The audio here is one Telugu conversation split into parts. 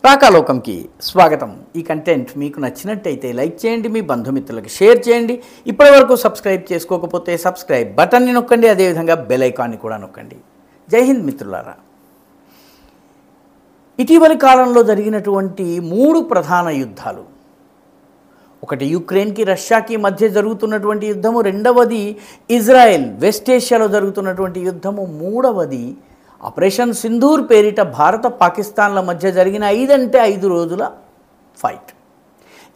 ప్రాకాలోకంకి స్వాగతం. ఈ కంటెంట్ మీకు నచ్చినట్టయితే లైక్ చేయండి, మీ బంధుమిత్రులకు షేర్ చేయండి. ఇప్పటివరకు సబ్స్క్రైబ్ చేసుకోకపోతే సబ్స్క్రైబ్ బటన్ని నొక్కండి, అదేవిధంగా బెల్ ఐకాన్ని కూడా నొక్కండి. జై హింద్ మిత్రులారా. ఇటీవలి కాలంలో జరిగినటువంటి 3 ప్రధాన యుద్ధాలు, ఒకటి యుక్రెయిన్కి రష్యాకి మధ్య జరుగుతున్నటువంటి యుద్ధము, రెండవది ఇజ్రాయెల్ వెస్ట్ ఏషియాలో జరుగుతున్నటువంటి యుద్ధము, మూడవది ఆపరేషన్ సింధూర్ పేరిట భారత పాకిస్తాన్ల మధ్య జరిగిన 5 రోజుల ఫైట్.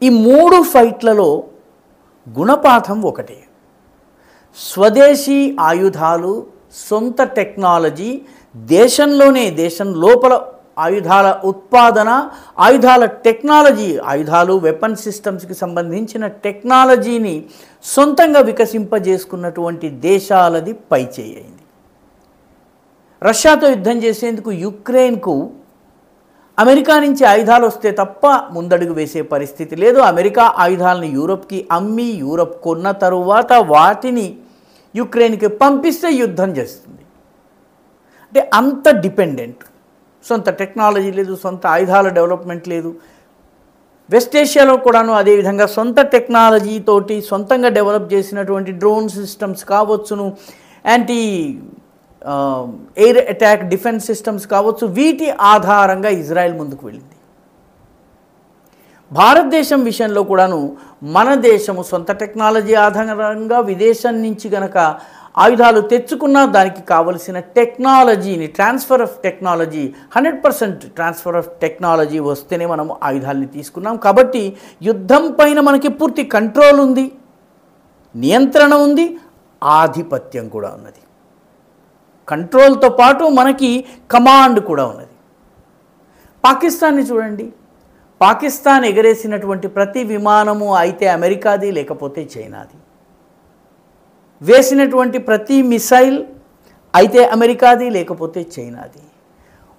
ఈ 3 ఫైట్లలో గుణపాఠం ఒకటే: స్వదేశీ ఆయుధాలు, సొంత టెక్నాలజీ, దేశం లోపల ఆయుధాల ఉత్పాదన, ఆయుధాల టెక్నాలజీ, ఆయుధాలు వెపన్ సిస్టమ్స్కి సంబంధించిన టెక్నాలజీని సొంతంగా వికసింపజేసుకున్నటువంటి దేశాలది పైచేయింది. రష్యాతో యుద్ధం చేసేందుకు యుక్రెయిన్కు అమెరికా నుంచి ఆయుధాలు వస్తే తప్ప ముందడుగు వేసే పరిస్థితి లేదు. అమెరికా ఆయుధాలను యూరప్కి అమ్మి, యూరప్ కొన్న తరువాత వాటిని యుక్రెయిన్కి పంపిస్తే యుద్ధం చేస్తుంది. అంటే అంత డిపెండెంట్. సొంత టెక్నాలజీ లేదు, సొంత ఆయుధాల డెవలప్మెంట్ లేదు. వెస్ట్ ఏషియాలో కూడాను అదేవిధంగా సొంత టెక్నాలజీతోటి సొంతంగా డెవలప్ చేసినటువంటి డ్రోన్ సిస్టమ్స్ కావచ్చును, anti air attack defence systems కావచ్చు, వీటి ఆధారంగా ఇజ్రాయెల్ ముందుకు వెళ్ళింది. భారతదేశం విషయంలో కూడాను మన దేశము సొంత టెక్నాలజీ ఆధారంగా విదేశం నుంచి గనక ఆయుధాలు తెచ్చుకున్నా దానికి కావలసిన టెక్నాలజీని, transfer of technology, 100% transfer of technology వస్తేనే మనం ఆయుధాలని తీసుకున్నాం. కాబట్టి యుద్ధం పైన మనకి పూర్తి కంట్రోల్ ఉంది, నియంత్రణ ఉంది, ఆధిపత్యం కూడా ఉన్నది. కంట్రోల్తో పాటు మనకి కమాండ్ కూడా ఉన్నది. పాకిస్తాన్ని చూడండి. పాకిస్తాన్ ఎగరేసినటువంటి ప్రతి విమానము అయితే అమెరికాది లేకపోతే చైనాది, వేసినటువంటి ప్రతి మిసైల్ అయితే అమెరికాది లేకపోతే చైనాది,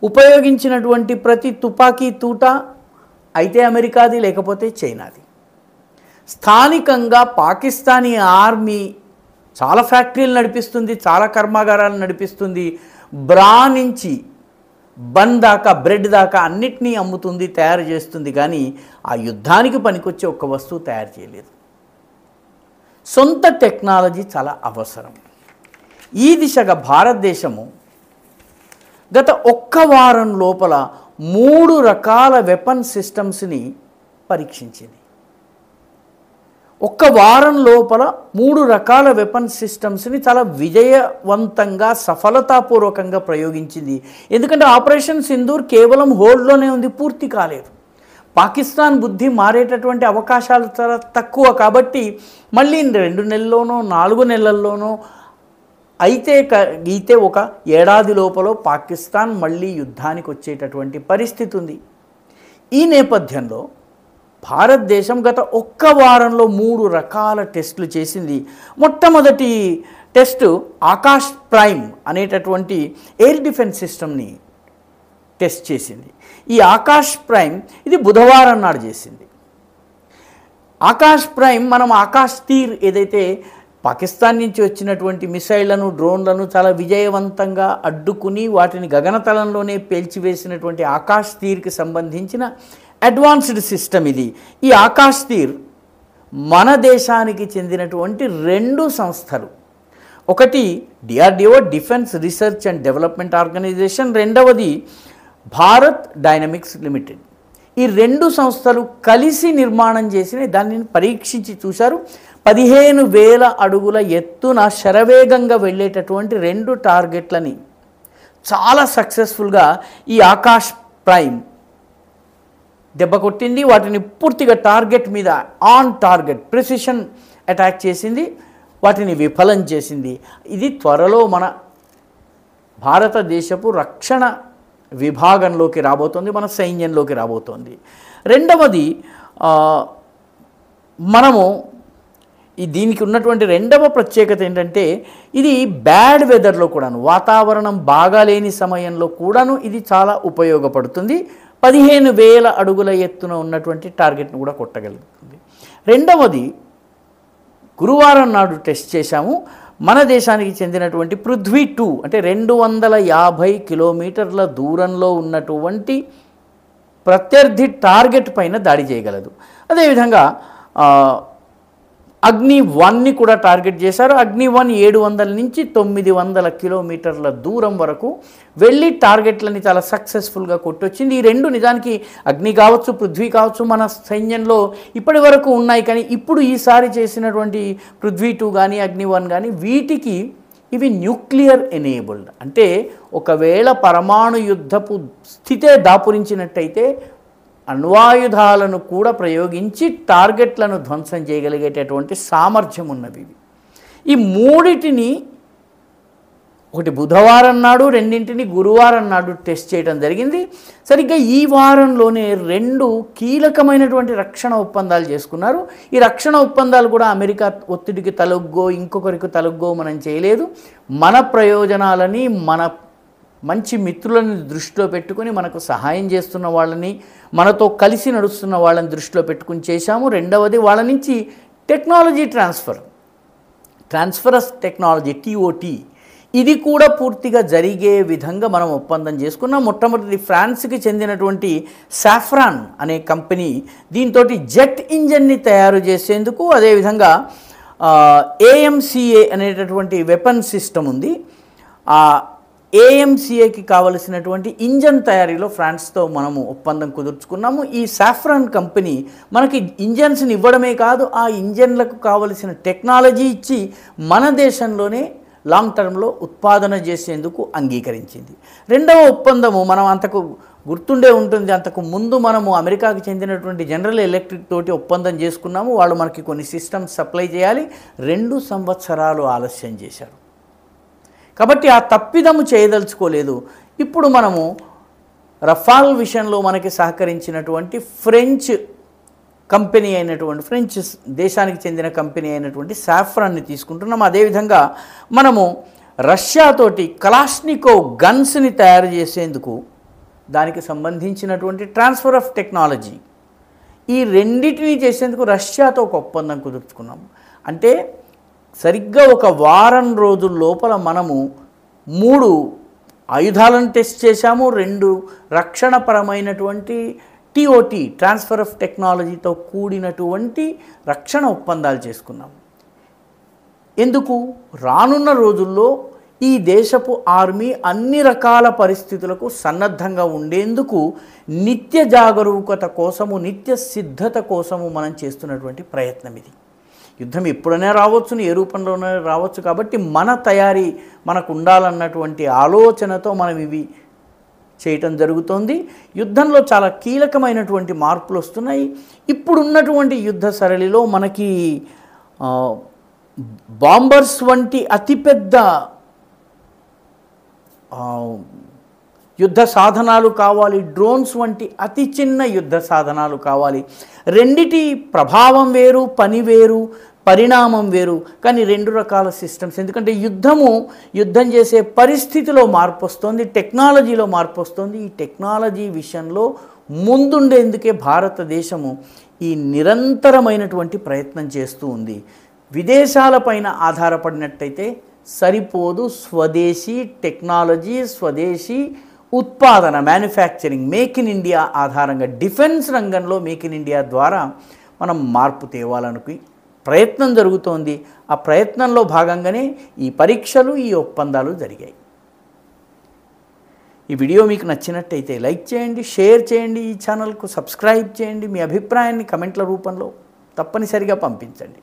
ఉపయోగించినటువంటి ప్రతి తుపాకీ తూట అయితే అమెరికాది లేకపోతే చైనాది. స్థానికంగా పాకిస్తానీ ఆర్మీ చాలా ఫ్యాక్టరీలు నడిపిస్తుంది, చాలా కర్మాగారాలు నడిపిస్తుంది. బ్రా నుంచి బన్ దాకా, బ్రెడ్ దాకా అన్నిటినీ అమ్ముతుంది, తయారు చేస్తుంది. కానీ ఆ యుద్ధానికి పనికొచ్చే ఒక్క వస్తువు తయారు చేయలేదు. సొంత టెక్నాలజీ చాలా అవసరం. ఈ దిశగా భారతదేశము గత 1 వారం లోపల 3 రకాల వెపన్ సిస్టమ్స్ని పరీక్షించింది. 1 వారం లోపల 3 రకాల వెపన్ సిస్టమ్స్ని చాలా విజయవంతంగా, సఫలతాపూర్వకంగా ప్రయోగించింది. ఎందుకంటే ఆపరేషన్ సింధూర్ కేవలం హోల్డ్లోనే ఉంది, పూర్తి కాలేదు. పాకిస్తాన్ బుద్ధి మారేటటువంటి అవకాశాలు చాలా తక్కువ. కాబట్టి మళ్ళీ 2 నెలల్లోనో 4 నెలల్లోనో అయితే 1 ఏడాది లోపల పాకిస్తాన్ మళ్ళీ యుద్ధానికి వచ్చేటటువంటి పరిస్థితి ఉంది. ఈ నేపథ్యంలో భారతదేశం గత 1 వారంలో 3 రకాల టెస్టులు చేసింది. మొట్టమొదటి టెస్ట్ ఆకాష్ ప్రైమ్ అనేటటువంటి ఎయిర్ డిఫెన్స్ సిస్టమ్ని టెస్ట్ చేసింది. ఈ ఆకాష్ ప్రైమ్ ఇది బుధవారం నాడు చేసింది. ఆకాష్ ప్రైమ్ మనం ఆకాష్ తీర్ ఏదైతే పాకిస్తాన్ నుంచి వచ్చినటువంటి మిసైళ్లను, డ్రోన్లను చాలా విజయవంతంగా అడ్డుకుని వాటిని గగనతలంలోనే పేల్చివేసినటువంటి ఆకాష్ తీర్కి సంబంధించిన అడ్వాన్స్డ్ సిస్టమ్ ఇది. ఈ ఆకాష్ తీర్ మన దేశానికి చెందినటువంటి 2 సంస్థలు, ఒకటి DRDO defence research and development organisation, రెండవది భారత్ డైనమిక్స్ లిమిటెడ్. ఈ 2 సంస్థలు కలిసి నిర్మాణం చేసిన దాన్ని పరీక్షించి చూశారు. 15,000 అడుగుల ఎత్తున శరవేగంగా వెళ్ళేటటువంటి 2 టార్గెట్లని చాలా సక్సెస్ఫుల్గా ఈ ఆకాష్ ప్రైమ్ దెబ్బ కొట్టింది. వాటిని పూర్తిగా టార్గెట్ మీద ఆన్ టార్గెట్ ప్రిసిషన్ అటాక్ చేసింది, వాటిని విఫలం చేసింది. ఇది త్వరలో మన భారతదేశపు రక్షణ విభాగంలోకి రాబోతోంది, మన సైన్యంలోకి రాబోతోంది. రెండవది, మనము దీనికి ఉన్నటువంటి రెండవ ప్రత్యేకత ఏంటంటే ఇది బ్యాడ్ వెదర్లో కూడాను, వాతావరణం బాగాలేని సమయంలో కూడాను ఇది చాలా ఉపయోగపడుతుంది. 15,000 అడుగుల ఎత్తున ఉన్నటువంటి టార్గెట్ను కూడా కొట్టగలుగుతుంది. రెండవది, గురువారం నాడు టెస్ట్ చేశాము. మన దేశానికి చెందినటువంటి పృథ్వీ-2 అంటే 250 కిలోమీటర్ల దూరంలో ఉన్నటువంటి ప్రత్యర్థి టార్గెట్ పైన దాడి చేయగలదు. అదేవిధంగా అగ్ని-1ని కూడా టార్గెట్ చేశారు. అగ్ని-1 700 నుంచి 900 కిలోమీటర్ల దూరం వరకు వెళ్ళి టార్గెట్లని చాలా సక్సెస్ఫుల్గా కొట్టొచ్చింది. ఈ రెండు నిజానికి అగ్ని కావచ్చు, పృథ్వీ కావచ్చు, మన సైన్యంలో ఇప్పటి వరకు ఉన్నాయి. కానీ ఇప్పుడు ఈసారి చేసినటువంటి పృథ్వీ-2 కానీ అగ్ని-1 కానీ వీటికి ఇవి న్యూక్లియర్ ఎనేబుల్డ్. అంటే ఒకవేళ పరమాణు యుద్ధపు స్థితే దాపురించినట్టయితే అణ్వాయుధాలను కూడా ప్రయోగించి టార్గెట్లను ధ్వంసం చేయగలిగేటటువంటి సామర్థ్యం ఉన్నవి. ఈ మూడిటిని ఒకటి బుధవారం నాడు, రెండింటిని గురువారం నాడు టెస్ట్ చేయడం జరిగింది. సరిగ్గా ఈ వారంలోనే 2 కీలకమైనటువంటి రక్షణ ఒప్పందాలు చేసుకున్నారు. ఈ రక్షణ ఒప్పందాలు కూడా అమెరికా ఒత్తిడికి తలొగ్గో ఇంకొకరికి తలొగ్గో మనం చేయలేదు. మన ప్రయోజనాలని, మన మంచి మిత్రులని దృష్టిలో పెట్టుకుని, మనకు సహాయం చేస్తున్న వాళ్ళని, మనతో కలిసి నడుస్తున్న వాళ్ళని దృష్టిలో పెట్టుకుని చేశాము. రెండవది వాళ్ళ నుంచి technology transfer of technology TOT ఇది కూడా పూర్తిగా జరిగే విధంగా మనం ఒప్పందం చేసుకున్నాం. మొట్టమొదటి ఫ్రాన్స్కి చెందినటువంటి సాఫ్రాన్ అనే కంపెనీ దీంతో జెట్ ఇంజన్ని తయారు చేసేందుకు, అదేవిధంగా AMCA అనేటటువంటి వెపన్ సిస్టమ్ ఉంది. ఆ AMCAకి కావలసినటువంటి ఇంజన్ తయారీలో ఫ్రాన్స్తో మనము ఒప్పందం కుదుర్చుకున్నాము. ఈ సాఫ్రాన్ కంపెనీ మనకి ఇంజన్స్ని ఇవ్వడమే కాదు, ఆ ఇంజన్లకు కావలసిన టెక్నాలజీ ఇచ్చి మన దేశంలోనే లాంగ్ టర్మ్లో ఉత్పాదన చేసేందుకు అంగీకరించింది. రెండవ ఒప్పందము మనం అంతకు గుర్తుండే ఉంటుంది, అంతకు ముందు మనము అమెరికాకి చెందినటువంటి జనరల్ ఎలక్ట్రిక్ తోటి ఒప్పందం చేసుకున్నాము. వాళ్ళు మనకి కొన్ని సిస్టమ్స్ సప్లై చేయాలి. 2 సంవత్సరాలు ఆలస్యం చేశారు. కాబట్టి ఆ తప్పిదము చేయదలుచుకోలేదు. ఇప్పుడు మనము రఫాల్ విషయంలో మనకి సహకరించినటువంటి ఫ్రెంచ్ కంపెనీ అయినటువంటి, ఫ్రెంచ్ దేశానికి చెందిన కంపెనీ అయినటువంటి సాఫ్రాన్ని తీసుకుంటున్నాం. అదేవిధంగా మనము రష్యాతోటి కలాష్నికోవ్ గన్స్ని తయారు చేసేందుకు దానికి సంబంధించినటువంటి ట్రాన్స్ఫర్ ఆఫ్ టెక్నాలజీ ఈ రెండింటినీ చేసేందుకు రష్యాతో ఒక ఒప్పందం కుదుర్చుకున్నాము. అంటే సరిగ్గా ఒక వారం రోజుల లోపల మనము 3 ఆయుధాలను టెస్ట్ చేశాము. 2 రక్షణపరమైనటువంటి TOT ట్రాన్స్ఫర్ ఆఫ్ టెక్నాలజీతో కూడినటువంటి రక్షణ ఒప్పందాలు చేసుకున్నాము. ఎందుకు? రానున్న రోజుల్లో ఈ దేశపు ఆర్మీ అన్ని రకాల పరిస్థితులకు సన్నద్ధంగా ఉండేందుకు నిత్య జాగరూకత కోసము, నిత్య సిద్ధత కోసము మనం చేస్తున్నటువంటి ప్రయత్నం ఇది. యుద్ధం ఎప్పుడైనా రావచ్చు, ఏ రూపంలోనే రావచ్చు. కాబట్టి మన తయారీ మనకు ఉండాలన్నటువంటి ఆలోచనతో మనం ఇవి చేయటం జరుగుతోంది. యుద్ధంలో చాలా కీలకమైనటువంటి మార్పులు వస్తున్నాయి. ఇప్పుడున్నటువంటి యుద్ధ సరళిలో మనకి బాంబర్స్ వంటి అతిపెద్ద యుద్ధ సాధనాలు కావాలి, డ్రోన్స్ వంటి అతి చిన్న యుద్ధ సాధనాలు కావాలి. రెండిటి ప్రభావం వేరు, పని వేరు, పరిణామం వేరు. కానీ 2 రకాల సిస్టమ్స్. ఎందుకంటే యుద్ధం చేసే పరిస్థితిలో మార్పు వస్తుంది, టెక్నాలజీలో మార్పు వస్తుంది. ఈ టెక్నాలజీ విషయంలో ముందుండేందుకే భారతదేశము ఈ నిరంతరమైనటువంటి ప్రయత్నం చేస్తూ ఉంది. విదేశాలపైన ఆధారపడినట్టయితే సరిపోదు. స్వదేశీ టెక్నాలజీ, స్వదేశీ ఉత్పాదన, మ్యానుఫ్యాక్చరింగ్, మేక్ ఇన్ ఇండియా ఆధారంగా డిఫెన్స్ రంగంలో మేక్ ఇన్ ఇండియా ద్వారా మనం మార్పు తేవాలనుకుని ప్రయత్నం జరుగుతోంది. ఆ ప్రయత్నంలో భాగంగానే ఈ పరీక్షలు, ఈ ఒప్పందాలు జరిగాయి. ఈ వీడియో మీకు నచ్చినట్టయితే లైక్ చేయండి, షేర్ చేయండి, ఈ ఛానల్కు సబ్స్క్రైబ్ చేయండి. మీ అభిప్రాయాన్ని కమెంట్ల రూపంలో తప్పనిసరిగా పంపించండి.